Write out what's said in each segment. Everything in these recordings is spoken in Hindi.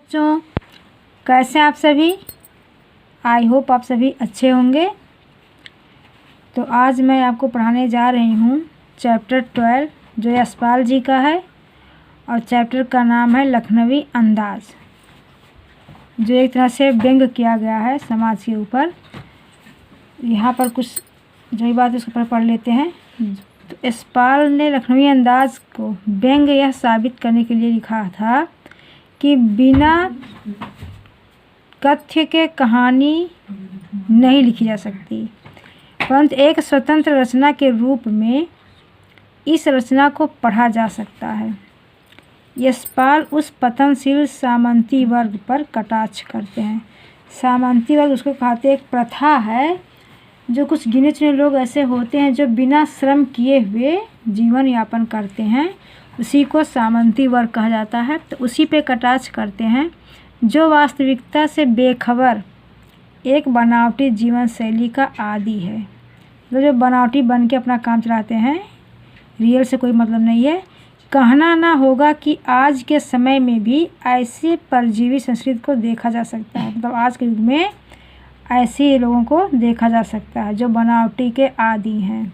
बच्चों, कैसे आप सभी। आई होप आप सभी अच्छे होंगे। तो आज मैं आपको पढ़ाने जा रही हूँ चैप्टर 12 जो यशपाल जी का है, और चैप्टर का नाम है लखनवी अंदाज, जो एक तरह से व्यंग किया गया है समाज के ऊपर। यहाँ पर कुछ जो बात है उसके ऊपर पढ़ लेते हैं। तो यशपाल ने लखनवी अंदाज को व्यंग यह साबित करने के लिए लिखा था कि बिना कथ्य के कहानी नहीं लिखी जा सकती, परंतु एक स्वतंत्र रचना के रूप में इस रचना को पढ़ा जा सकता है। यशपाल उस पतनशील सामंती वर्ग पर कटाक्ष करते हैं। सामंती वर्ग उसको कहते एक प्रथा है, जो कुछ गिने चुने लोग ऐसे होते हैं जो बिना श्रम किए हुए जीवन यापन करते हैं, उसी को सामंती वर्ग कहा जाता है। तो उसी पे कटाक्ष करते हैं जो वास्तविकता से बेखबर एक बनावटी जीवन शैली का आदी है। तो जो बनावटी बन के अपना काम चलाते हैं, रियल से कोई मतलब नहीं है। कहना ना होगा कि आज के समय में भी ऐसे परजीवी संस्कृति को देखा जा सकता है। मतलब आज के युग में ऐसे लोगों को देखा जा सकता है जो बनावटी के आदी हैं।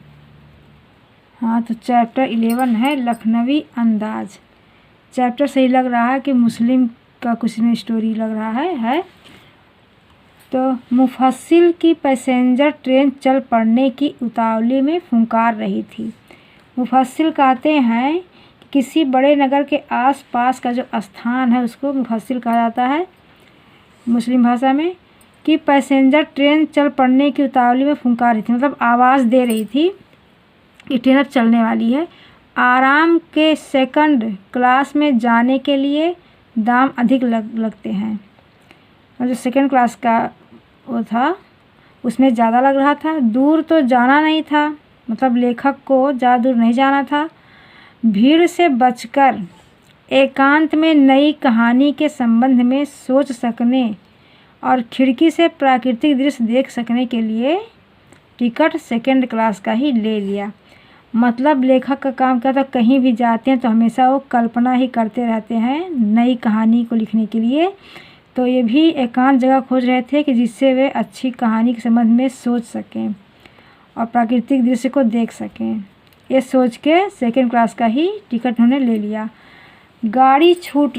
हाँ, तो चैप्टर 11 है लखनवी अंदाज। चैप्टर सही लग रहा है कि मुस्लिम का कुछ में स्टोरी लग रहा है। तो मुफस्सिल की पैसेंजर ट्रेन चल पड़ने की उतावली में फुंकार रही थी। मुफस्सिल कहते हैं कि किसी बड़े नगर के आसपास का जो स्थान है उसको मुफस्सिल कहा जाता है मुस्लिम भाषा में। कि पैसेंजर ट्रेन चल पड़ने की उतावली में फुंकार रही थी, मतलब आवाज़ दे रही थी कि ट्रेन अब चलने वाली है। आराम के सेकंड क्लास में जाने के लिए दाम अधिक लगते हैं, और जो सेकंड क्लास का वो था उसमें ज़्यादा लग रहा था। दूर तो जाना नहीं था, मतलब लेखक को ज़्यादा दूर नहीं जाना था। भीड़ से बचकर एकांत में नई कहानी के संबंध में सोच सकने और खिड़की से प्राकृतिक दृश्य देख सकने के लिए टिकट सेकंड क्लास का ही ले लिया। मतलब लेखक का काम क्या था, कहीं भी जाते हैं तो हमेशा वो कल्पना ही करते रहते हैं नई कहानी को लिखने के लिए। तो ये भी एकांत जगह खोज रहे थे कि जिससे वे अच्छी कहानी के संबंध में सोच सकें और प्राकृतिक दृश्य को देख सकें। ये सोच के सेकंड क्लास का ही टिकट उन्होंने ले लिया। गाड़ी छूट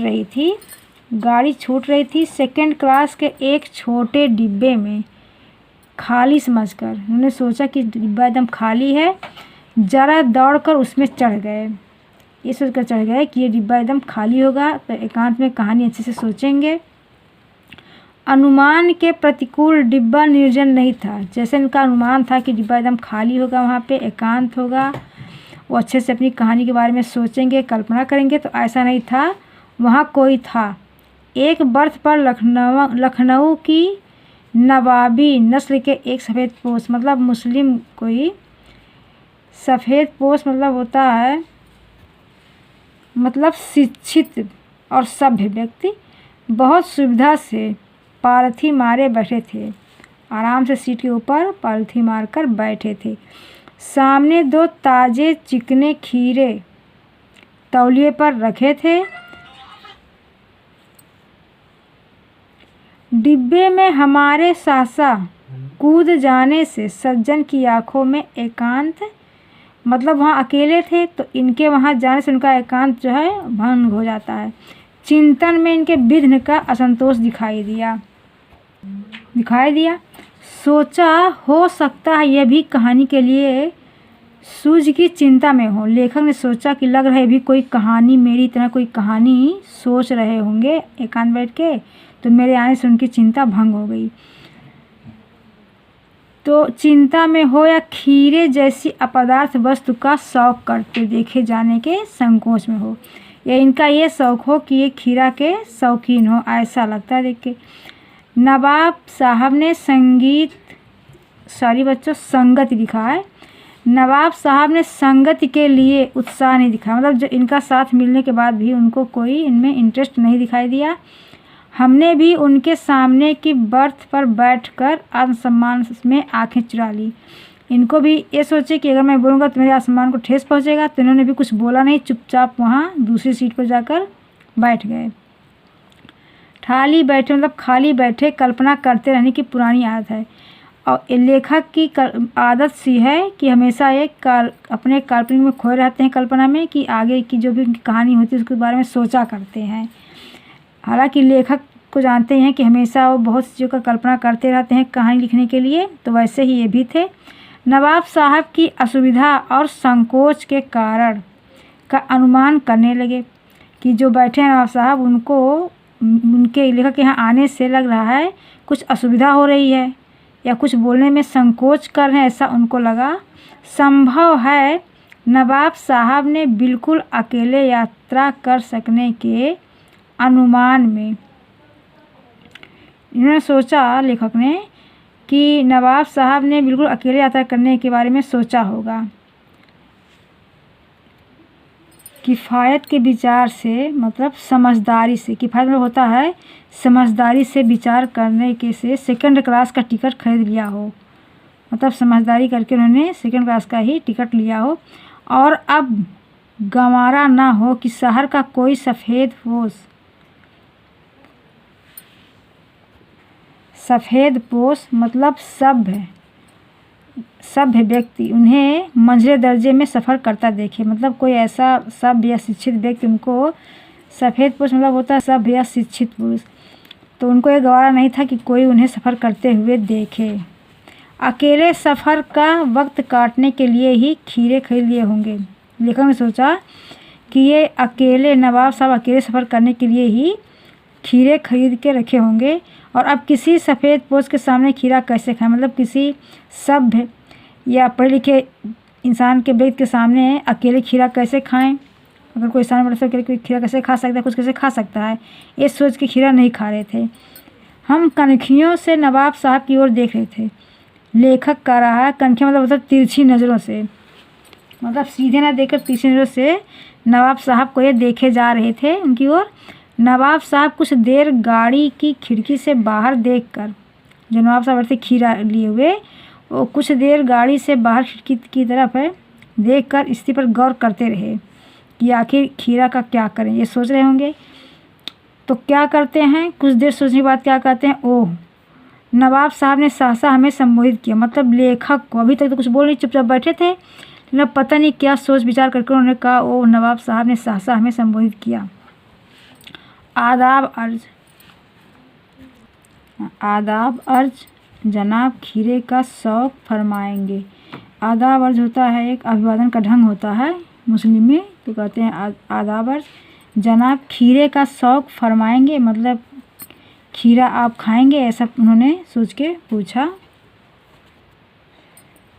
रही थी सेकंड क्लास के एक छोटे डिब्बे में खाली समझकर। उन्होंने सोचा कि डिब्बा एकदम खाली है, ज़रा दौड़कर उसमें चढ़ गए। ये सोचकर चढ़ गए कि ये डिब्बा एकदम खाली होगा तो एकांत में कहानी अच्छे से सोचेंगे। अनुमान के प्रतिकूल डिब्बा निर्जन नहीं था। जैसे उनका अनुमान था कि डिब्बा एकदम खाली होगा, वहाँ पे एकांत होगा, वो अच्छे से अपनी कहानी के बारे में सोचेंगे, कल्पना करेंगे, तो ऐसा नहीं था। वहाँ कोई था। एक बर्थ पर लखनऊ की नवाबी नस्ल के एक सफ़ेद पोश, मतलब मुस्लिम कोई सफ़ेद पोश मतलब होता है मतलब शिक्षित और सभ्य व्यक्ति, बहुत सुविधा से पालथी मारे बैठे थे। आराम से सीट के ऊपर पालथी मारकर बैठे थे। सामने 2 ताज़े चिकने खीरे तौलिए पर रखे थे। डिब्बे में हमारे सहसा कूद जाने से सज्जन की आंखों में एकांत, मतलब वहाँ अकेले थे तो इनके वहाँ जाने से उनका एकांत जो है भंग हो जाता है। चिंतन में इनके विघ्न का असंतोष दिखाई दिया। सोचा हो सकता है यह भी कहानी के लिए सूझ की चिंता में हो। लेखक ने सोचा कि लग रहा है भी कोई कहानी मेरी तरह कोई कहानी सोच रहे होंगे एकांत बैठ के, तो मेरे आने से उनकी चिंता भंग हो गई। तो चिंता में हो या खीरे जैसी अपदार्थ वस्तु का शौक करते देखे जाने के संकोच में हो, या इनका ये शौक हो कि ये खीरा के शौकीन हो, ऐसा लगता है देख के। नवाब साहब ने संगति लिखा है। नवाब साहब ने संगति के लिए उत्साह नहीं दिखाया, मतलब जो इनका साथ मिलने के बाद भी उनको कोई इनमें इंटरेस्ट नहीं दिखाई दिया। हमने भी उनके सामने की बर्थ पर बैठकर आत्मसम्मान में आंखें चुरा ली। इनको भी ये सोचे कि अगर मैं बोलूँगा तो मेरे आत्मसम्मान को ठेस पहुँचेगा, तो इन्होंने भी कुछ बोला नहीं, चुपचाप वहाँ दूसरी सीट पर जाकर बैठ गए। खाली बैठे मतलब खाली बैठे कल्पना करते रहने की पुरानी आदत है। और लेखक की आदत सी है कि हमेशा अपने काल्पनिक में खोए रहते हैं, कल्पना में, कि आगे की जो भी उनकी कहानी होती है उसके बारे में सोचा करते हैं। हालांकि लेखक को जानते हैं कि हमेशा वो बहुत सी चीज़ों का कल्पना करते रहते हैं कहानी लिखने के लिए, तो वैसे ही ये भी थे। नवाब साहब की असुविधा और संकोच के कारण का अनुमान करने लगे कि जो बैठे हैं नवाब साहब, उनके लेखक के यहाँ आने से लग रहा है कुछ असुविधा हो रही है या कुछ बोलने में संकोच कर रहे हैं, ऐसा उनको लगा। संभव है नवाब साहब ने बिल्कुल अकेले यात्रा कर सकने के अनुमान में, इन्होंने सोचा, लेखक ने, कि नवाब साहब ने बिल्कुल अकेले यात्रा करने के बारे में सोचा होगा। किफ़ायत के विचार से मतलब समझदारी से, किफ़ायत में होता है समझदारी से विचार करने के से सेकंड क्लास का टिकट खरीद लिया हो, मतलब समझदारी करके उन्होंने सेकंड क्लास का ही टिकट लिया हो। और अब गंवारा ना हो कि शहर का कोई सफ़ेदपोश मतलब सभ्य व्यक्ति उन्हें मंझले दर्जे में सफ़र करता देखे, मतलब कोई ऐसा सभ्य या शिक्षित व्यक्ति उनको, सफ़ेदपोश मतलब होता है सभ्य या शिक्षित पुरुष, तो उनको ये गवारा नहीं था कि कोई उन्हें सफ़र करते हुए देखे। अकेले सफ़र का वक्त काटने के लिए ही खीरे खरीद लिए होंगे। लेखक ने सोचा कि ये अकेले नवाब साहब अकेले सफ़र करने के लिए ही खीरे खरीद के रखे होंगे, और अब किसी सफ़ेदपोश के सामने खीरा कैसे खाएं, मतलब किसी सभ्य या पढ़े लिखे इंसान के व्यक्ति के सामने अकेले खीरा कैसे खाएं। अगर कोई इंसान बड़ा अकेले कोई खीरा कैसे खा सकता है, कुछ कैसे खा सकता है, ये सोच के खीरा नहीं खा रहे थे। हम कनखियों से नवाब साहब की ओर देख रहे थे। लेखक कह रहा है कनखियाँ मतलब तिरछी नज़रों से, मतलब सीधे ना देखकर तिरछी नज़रों से नवाब साहब को ये देखे जा रहे थे उनकी ओर। नवाब साहब कुछ देर गाड़ी की खिड़की से बाहर देखकर, जो नवाब साहब बैठे खीरा लिए हुए, वो कुछ देर गाड़ी से बाहर खिड़की की तरफ देखकर स्थिति पर गौर करते रहे कि आखिर खीरा का क्या करें, ये सोच रहे होंगे। तो क्या करते हैं, कुछ देर सोचने के बाद क्या कहते हैं, ओह, नवाब साहब ने सहसा हमें संबोधित किया, मतलब लेखक को। अभी तक तो कुछ बोल नहीं, चुपचाप बैठे थे, लेकिन पता नहीं क्या सोच विचार करके उन्होंने कहा, ओह, नवाब साहब ने सहसा हमें संबोधित किया। आदाब अर्ज जनाब, खीरे का शौक फरमाएंगे। आदाब अर्ज होता है एक अभिवादन का ढंग होता है मुस्लिम में, तो कहते हैं आदाब अर्ज जनाब, खीरे का शौक फरमाएंगे, मतलब खीरा आप खाएंगे, ऐसा उन्होंने सोच के पूछा।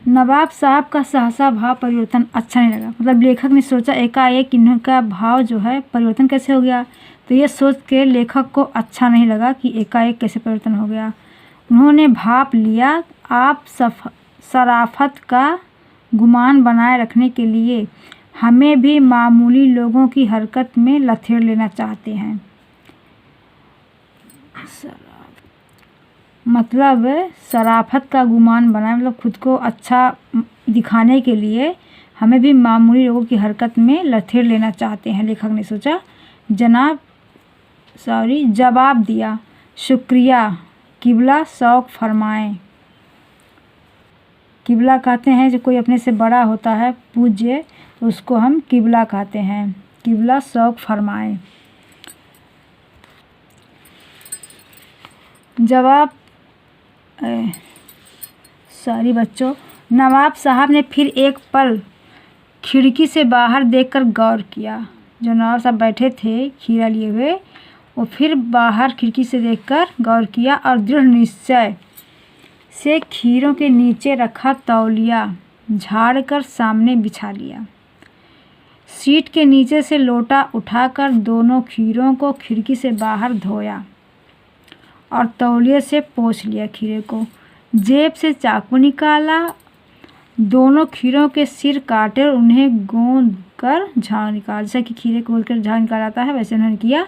नवाब साहब का सहसा भाव परिवर्तन अच्छा नहीं लगा, मतलब लेखक ने सोचा एकाएक इनका भाव जो है परिवर्तन कैसे हो गया, तो ये सोच के लेखक को अच्छा नहीं लगा कि एकाएक कैसे परिवर्तन हो गया। उन्होंने भाप लिया, आप शराफत का गुमान बनाए रखने के लिए हमें भी मामूली लोगों की हरकत में लथेड़ लेना चाहते हैं। मतलब शराफत का गुमान बनाए, मतलब खुद को अच्छा दिखाने के लिए हमें भी मामूली लोगों की हरकत में लथेड़ लेना चाहते हैं। लेखक ने सोचा। जवाब दिया, शुक्रिया, किबला शौक फरमाएं। किबला कहते हैं जो कोई अपने से बड़ा होता है, पूज्य, तो उसको हम किबला कहते हैं। किबला शौक फरमाएं। बच्चों, नवाब साहब ने फिर एक पल खिड़की से बाहर देखकर गौर किया। जो नवाब साहब बैठे थे खीरा लिए हुए, वो फिर बाहर खिड़की से देखकर गौर किया और दृढ़ निश्चय से खीरों के नीचे रखा तौलिया झाड़कर सामने बिछा लिया। सीट के नीचे से लोटा उठाकर दोनों खीरों को खिड़की से बाहर धोया और तौलिए से पोंछ लिया खीरे को। जेब से चाकू निकाला, दोनों खीरों के सिर काटे और उन्हें गोंद कर झाग निकाला। जैसा कि खीरे को गोंद कर झाग निकाला जाता है, वैसे उन्होंने किया।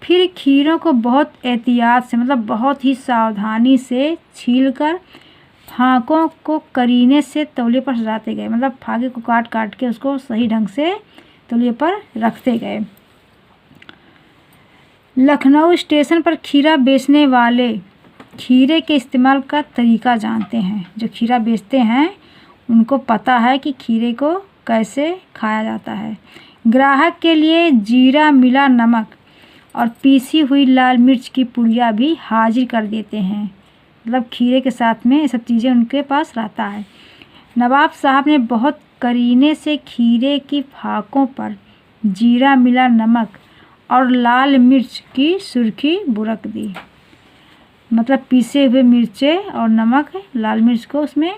फिर खीरों को बहुत एहतियात से, मतलब बहुत ही सावधानी से छीलकर फाँकों को करीने से तौलिए पर सजाते गए। मतलब फाके को काट काट के उसको सही ढंग से तौलिए पर रखते गए। लखनऊ स्टेशन पर खीरा बेचने वाले खीरे के इस्तेमाल का तरीका जानते हैं। जो खीरा बेचते हैं उनको पता है कि खीरे को कैसे खाया जाता है। ग्राहक के लिए जीरा मिला नमक और पीसी हुई लाल मिर्च की पुड़िया भी हाजिर कर देते हैं। मतलब खीरे के साथ में ये सब चीज़ें उनके पास रहता है। नवाब साहब ने बहुत करीने से खीरे की फाकों पर जीरा मिला नमक और लाल मिर्च की सुर्खी बुरक दी। मतलब पीसे हुए मिर्चे और नमक लाल मिर्च को उसमें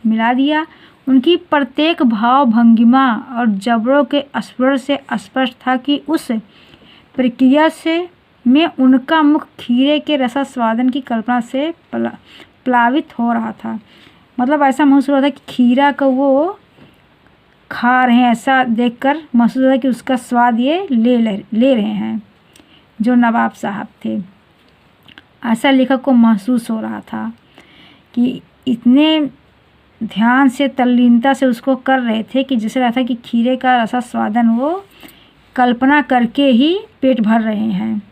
मिला दिया। उनकी प्रत्येक भाव भंगिमा और जबड़ों के स्वर से स्पष्ट था कि उस प्रक्रिया से में उनका मुख खीरे के रसास्वादन की कल्पना से प्लावित हो रहा था। मतलब ऐसा महसूस हो रहा था कि खीरा को वो खा रहे हैं, ऐसा देखकर महसूस हो रहा था कि उसका स्वाद ये ले रहे हैं जो नवाब साहब थे। ऐसा लेखक को महसूस हो रहा था कि इतने ध्यान से तल्लीनता से उसको कर रहे थे कि जैसे रहा था कि खीरे का रसास्वादन वो कल्पना करके ही पेट भर रहे हैं।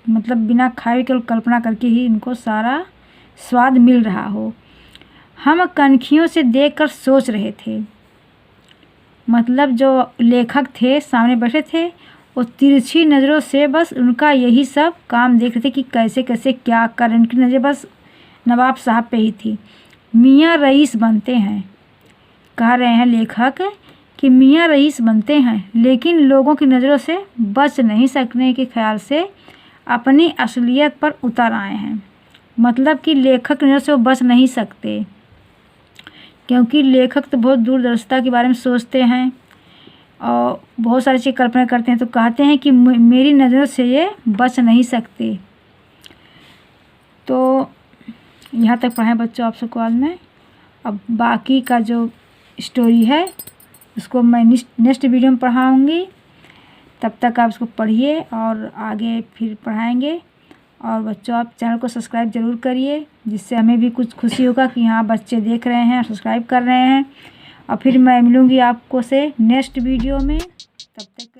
मतलब बिना खाए केवल कल्पना करके ही इनको सारा स्वाद मिल रहा हो। हम कनखियों से देखकर सोच रहे थे। मतलब जो लेखक थे सामने बैठे थे वो तिरछी नज़रों से बस उनका यही सब काम देख रहे थे कि कैसे कैसे क्या कर। उनकी नज़र बस नवाब साहब पे ही थी। मियाँ रईस बनते हैं, कह रहे हैं लेखक कि मियाँ रईस बनते हैं लेकिन लोगों की नज़रों से बच नहीं सकने के ख्याल से अपनी असलियत पर उतर आए हैं। मतलब कि लेखक की नज़र से वो बच नहीं सकते क्योंकि लेखक तो बहुत दूरदर्शिता के बारे में सोचते हैं और बहुत सारी चीज़ कल्पना करते हैं। तो कहते हैं कि मेरी नज़रों से ये बच नहीं सकते। तो यहाँ तक पढ़ाएं बच्चों आप सबको आज मैं। अब बाकी का जो स्टोरी है उसको मैं नेक्स्ट वीडियो में पढ़ाऊँगी। तब तक आप उसको पढ़िए और आगे फिर पढ़ाएंगे। और बच्चों आप चैनल को सब्सक्राइब ज़रूर करिए जिससे हमें भी कुछ खुशी होगा कि हाँ बच्चे देख रहे हैं, सब्सक्राइब कर रहे हैं। और फिर मैं मिलूँगी आपको से नेक्स्ट वीडियो में। तब तक